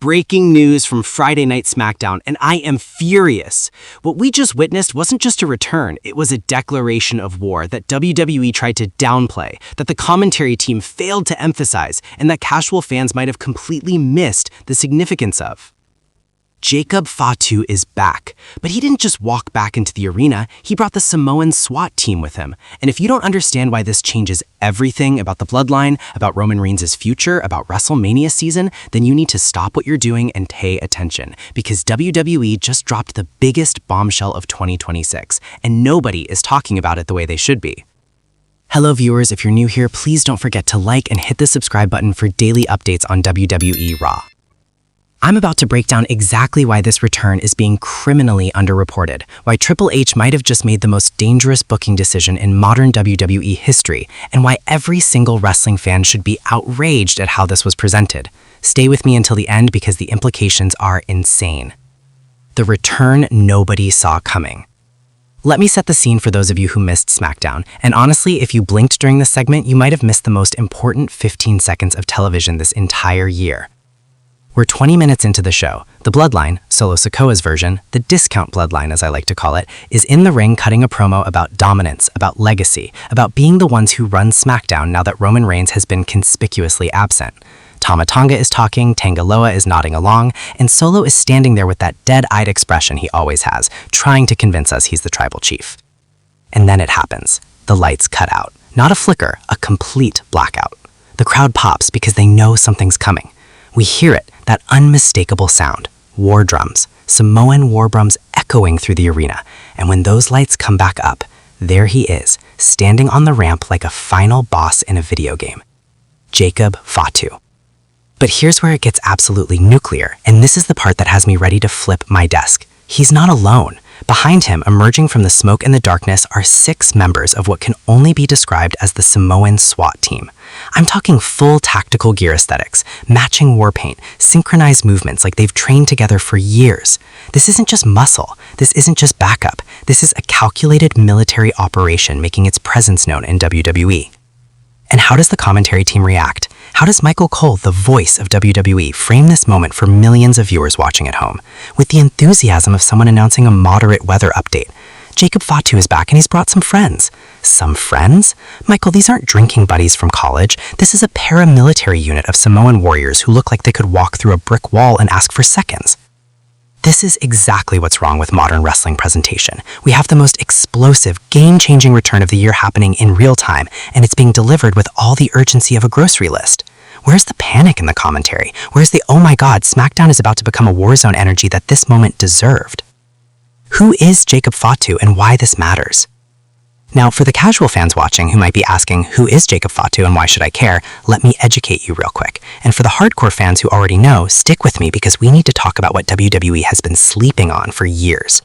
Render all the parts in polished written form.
Breaking news from Friday Night SmackDown, and I am furious. What we just witnessed wasn't just a return, it was a declaration of war that WWE tried to downplay, that the commentary team failed to emphasize, and that casual fans might have completely missed the significance of. Jacob Fatu is back, but he didn't just walk back into the arena, he brought the Samoan SWAT team with him. And if you don't understand why this changes everything about the Bloodline, about Roman Reigns' future, about WrestleMania season, then you need to stop what you're doing and pay attention, because WWE just dropped the biggest bombshell of 2026, and nobody is talking about it the way they should be. Hello viewers, if you're new here, please don't forget to like and hit the subscribe button for daily updates on WWE Raw. I'm about to break down exactly why this return is being criminally underreported, why Triple H might have just made the most dangerous booking decision in modern WWE history, and why every single wrestling fan should be outraged at how this was presented. Stay with me until the end because the implications are insane. The return nobody saw coming. Let me set the scene for those of you who missed SmackDown, and honestly, if you blinked during this segment, you might have missed the most important 15 seconds of television this entire year. We're 20 minutes into the show. The Bloodline, Solo Sikoa's version, the discount Bloodline as I like to call it, is in the ring cutting a promo about dominance, about legacy, about being the ones who run SmackDown now that Roman Reigns has been conspicuously absent. Tama Tonga is talking, Tangaloa is nodding along, and Solo is standing there with that dead-eyed expression he always has, trying to convince us he's the tribal chief. And then it happens. The lights cut out. Not a flicker, a complete blackout. The crowd pops because they know something's coming. We hear it, that unmistakable sound, war drums, Samoan war drums echoing through the arena, and when those lights come back up, there he is, standing on the ramp like a final boss in a video game. Jacob Fatu. But here's where it gets absolutely nuclear, and this is the part that has me ready to flip my desk. He's not alone. Behind him, emerging from the smoke and the darkness, are 6 members of what can only be described as the Samoan SWAT team. I'm talking full tactical gear aesthetics, matching war paint, synchronized movements like they've trained together for years. This isn't just muscle. This isn't just backup. This is a calculated military operation making its presence known in WWE. And how does the commentary team react? How does Michael Cole, the voice of WWE, frame this moment for millions of viewers watching at home? With the enthusiasm of someone announcing a moderate weather update. Jacob Fatu is back and he's brought some friends. Some friends? Michael, these aren't drinking buddies from college. This is a paramilitary unit of Samoan warriors who look like they could walk through a brick wall and ask for seconds. This is exactly what's wrong with modern wrestling presentation. We have the most explosive, game-changing return of the year happening in real time, and it's being delivered with all the urgency of a grocery list. Where's the panic in the commentary? Where's the, oh my god, SmackDown is about to become a war zone energy that this moment deserved? Who is Jacob Fatu and why this matters? Now, for the casual fans watching who might be asking, who is Jacob Fatu and why should I care, let me educate you real quick. And for the hardcore fans who already know, stick with me because we need to talk about what WWE has been sleeping on for years.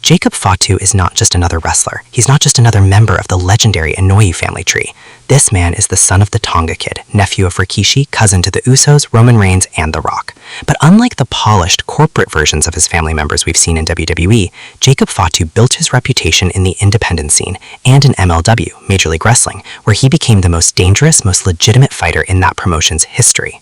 Jacob Fatu is not just another wrestler. He's not just another member of the legendary Inoue family tree. This man is the son of the Tonga Kid, nephew of Rikishi, cousin to the Usos, Roman Reigns, and The Rock. But unlike the polished corporate versions of his family members we've seen in WWE, Jacob Fatu built his reputation in the independent scene and in MLW, Major League Wrestling, where he became the most dangerous, most legitimate fighter in that promotion's history.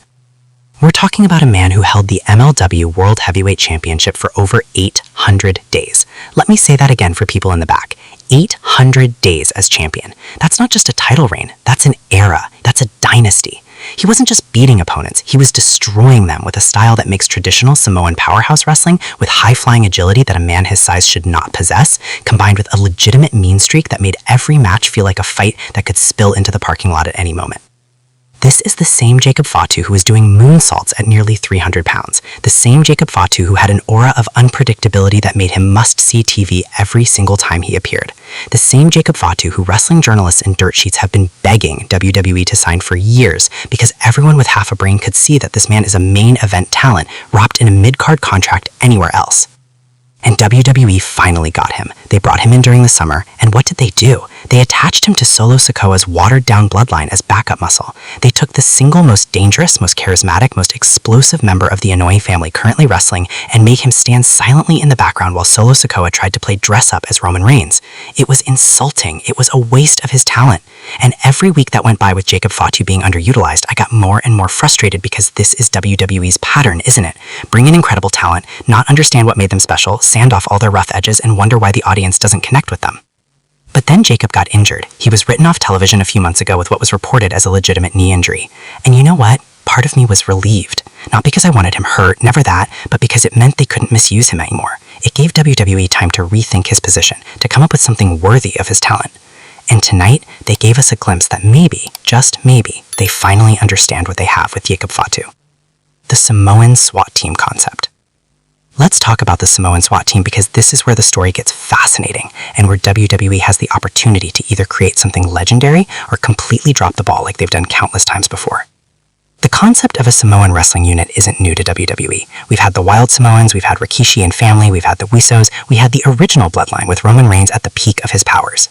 We're talking about a man who held the MLW World Heavyweight Championship for over 800 days. Let me say that again for people in the back. 800 days as champion. That's not just a title reign, that's an era, that's a dynasty. He wasn't just beating opponents, he was destroying them with a style that makes traditional Samoan powerhouse wrestling with high-flying agility that a man his size should not possess, combined with a legitimate mean streak that made every match feel like a fight that could spill into the parking lot at any moment. This is the same Jacob Fatu who was doing moonsaults at nearly 300 pounds. The same Jacob Fatu who had an aura of unpredictability that made him must-see TV every single time he appeared. The same Jacob Fatu who wrestling journalists and dirt sheets have been begging WWE to sign for years because everyone with half a brain could see that this man is a main event talent wrapped in a mid-card contract anywhere else. And WWE finally got him. They brought him in during the summer, and what did they do? They attached him to Solo Sikoa's watered-down Bloodline as backup muscle. They took the single most dangerous, most charismatic, most explosive member of the Inoue family currently wrestling and made him stand silently in the background while Solo Sikoa tried to play dress-up as Roman Reigns. It was insulting. It was a waste of his talent. And every week that went by with Jacob Fatu being underutilized, I got more and more frustrated because this is WWE's pattern, isn't it? Bring in incredible talent, not understand what made them special, sand off all their rough edges, and wonder why the audience doesn't connect with them. But then Jacob got injured. He was written off television a few months ago with what was reported as a legitimate knee injury. And you know what? Part of me was relieved. Not because I wanted him hurt, never that, but because it meant they couldn't misuse him anymore. It gave WWE time to rethink his position, to come up with something worthy of his talent. And tonight, they gave us a glimpse that maybe, just maybe, they finally understand what they have with Jacob Fatu. The Samoan SWAT team concept. Let's talk about the Samoan SWAT team because this is where the story gets fascinating and where WWE has the opportunity to either create something legendary or completely drop the ball like they've done countless times before. The concept of a Samoan wrestling unit isn't new to WWE. We've had the Wild Samoans, we've had Rikishi and family, we've had the Usos, we had the original Bloodline with Roman Reigns at the peak of his powers.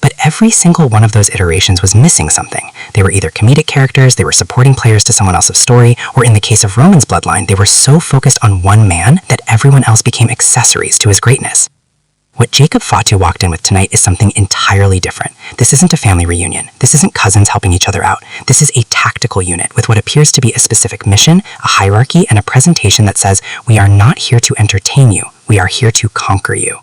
But every single one of those iterations was missing something. They were either comedic characters, they were supporting players to someone else's story, or in the case of Roman's bloodline, they were so focused on one man that everyone else became accessories to his greatness. What Jacob Fatu walked in with tonight is something entirely different. This isn't a family reunion. This isn't cousins helping each other out. This is a tactical unit with what appears to be a specific mission, a hierarchy, and a presentation that says, we are not here to entertain you, we are here to conquer you.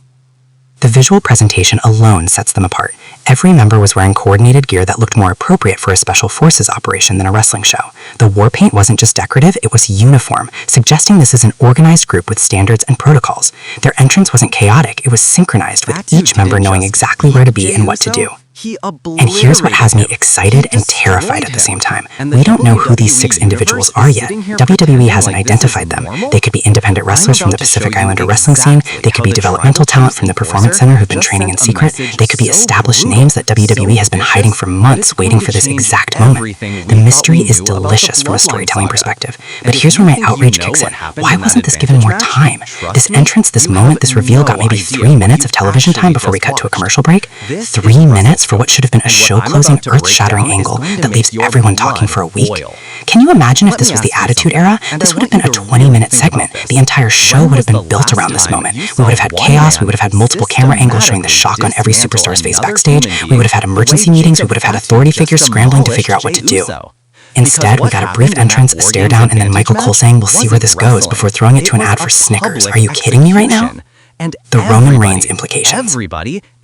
The visual presentation alone sets them apart. Every member was wearing coordinated gear that looked more appropriate for a special forces operation than a wrestling show. The war paint wasn't just decorative, it was uniform, suggesting this is an organized group with standards and protocols. Their entrance wasn't chaotic, it was synchronized with each member knowing exactly where to be and what to do. And here's what has me excited and terrified at the same time. We don't know who these 6 individuals are yet. WWE hasn't identified them. They could be independent wrestlers from the Pacific Islander wrestling scene. They could be developmental talent from the Performance Center who've been training in secret. They could be established names that WWE has been hiding for months, waiting for this exact moment. The mystery is delicious from a storytelling perspective. But here's where my outrage kicks in. Why wasn't this given more time? This entrance, this moment, this reveal got maybe 3 minutes of television time before we cut to a commercial break. 3 minutes for what should have been a show-closing, earth-shattering angle that leaves everyone talking for a week. Can you imagine if this was the Attitude Era? This would have been a 20-minute segment. The entire show would have been built around this moment. We would have had chaos, we would have had multiple camera angles showing the shock on every superstar's face backstage, we would have had emergency meetings, we would have had authority figures scrambling to figure out what to do. Instead, we got a brief entrance, a stare down, and then Michael Cole saying, we'll see where this goes, before throwing it to an ad for Snickers. Are you kidding me right now? The Roman Reigns implications.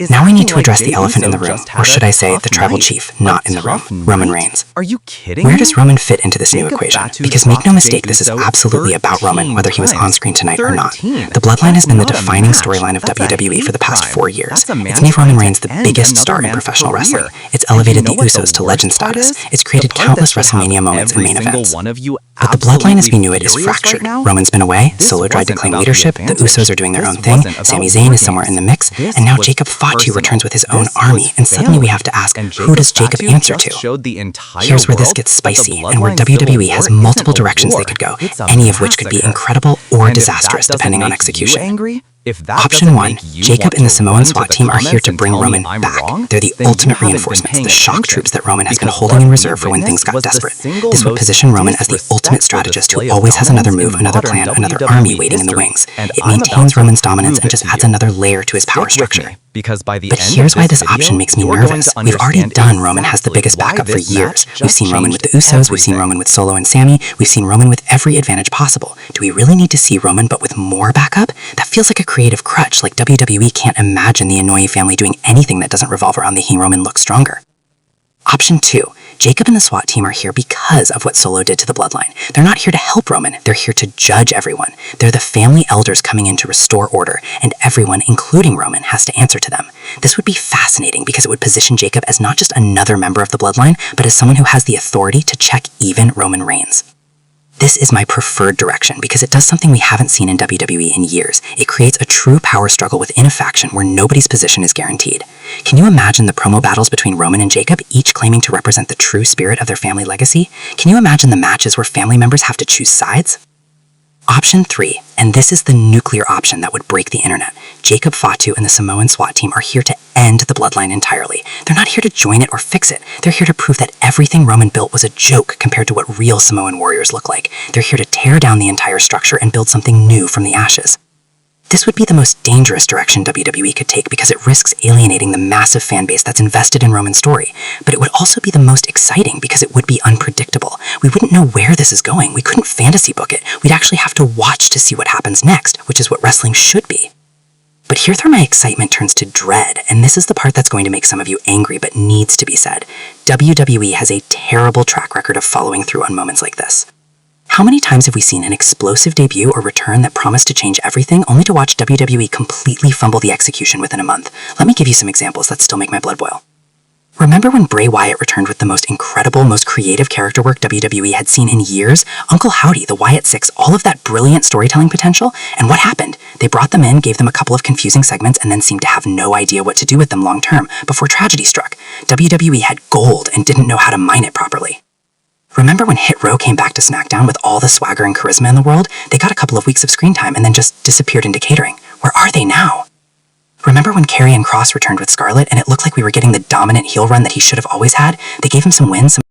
Now we need to address the elephant in the room, or should I say, the tribal chief, not in the room, Roman Reigns. Are you kidding? Where does Roman fit into this new equation? Because make no mistake, this is absolutely about Roman, whether he was on screen tonight or not. The Bloodline has been the defining storyline of WWE for the past 4 years. It's made Roman Reigns the biggest star in professional wrestling. It's elevated the Usos to legend status. It's created countless WrestleMania moments and main events. But the Bloodline as we knew it is fractured. Roman's been away, Solo tried to claim leadership, the Usos are doing their own thing, Sami Zayn is somewhere in the mix, and now Jacob Fatu returns with his own army, and suddenly we have to ask, who does Jacob answer to? Here's where this gets spicy, and where WWE has multiple directions they could go, any of which could be incredible or disastrous depending on execution. Option 1, Jacob and the Samoan SWAT team are here to bring Roman back. They're the ultimate reinforcements, the shock troops that Roman has been holding in reserve for when things got desperate. This would position Roman as the ultimate strategist who always has another move, another plan, another army waiting in the wings. It maintains Roman's dominance and just adds another layer to his power structure. But here's why this option makes me nervous. We've already done Roman has the biggest backup for years. We've seen Roman with the Usos, we've seen Roman with Solo and Sami, we've seen Roman with every advantage possible. Do we really need to see Roman but with more backup? That feels like a creative crutch, like WWE can't imagine the Inoue family doing anything that doesn't revolve around making Roman look stronger. Option 2. Jacob and the SWAT team are here because of what Solo did to the Bloodline. They're not here to help Roman, they're here to judge everyone. They're the family elders coming in to restore order, and everyone, including Roman, has to answer to them. This would be fascinating because it would position Jacob as not just another member of the Bloodline, but as someone who has the authority to check even Roman Reigns. This is my preferred direction because it does something we haven't seen in WWE in years. It creates a true power struggle within a faction where nobody's position is guaranteed. Can you imagine the promo battles between Roman and Jacob, each claiming to represent the true spirit of their family legacy? Can you imagine the matches where family members have to choose sides? Option 3, and this is the nuclear option that would break the internet. Jacob Fatu and the Samoan SWAT team are here to end the Bloodline entirely. They're not here to join it or fix it. They're here to prove that everything Roman built was a joke compared to what real Samoan warriors look like. They're here to tear down the entire structure and build something new from the ashes. This would be the most dangerous direction WWE could take because it risks alienating the massive fan base that's invested in Roman's story. But it would also be the most exciting because it would be unpredictable. We wouldn't know where this is going. We couldn't fantasy book it. We'd actually have to watch to see what happens next, which is what wrestling should be. But here's where my excitement turns to dread, and this is the part that's going to make some of you angry but needs to be said. WWE has a terrible track record of following through on moments like this. How many times have we seen an explosive debut or return that promised to change everything, only to watch WWE completely fumble the execution within a month? Let me give you some examples that still make my blood boil. Remember when Bray Wyatt returned with the most incredible, most creative character work WWE had seen in years? Uncle Howdy, the Wyatt Six, all of that brilliant storytelling potential? And what happened? They brought them in, gave them a couple of confusing segments, and then seemed to have no idea what to do with them long term, before tragedy struck. WWE had gold and didn't know how to mine it properly. Remember when Hit Row came back to SmackDown with all the swagger and charisma in the world? They got a couple of weeks of screen time and then just disappeared into catering. Where are they now? Remember when Karrion Kross returned with Scarlett and it looked like we were getting the dominant heel run that he should have always had? They gave him some wins, some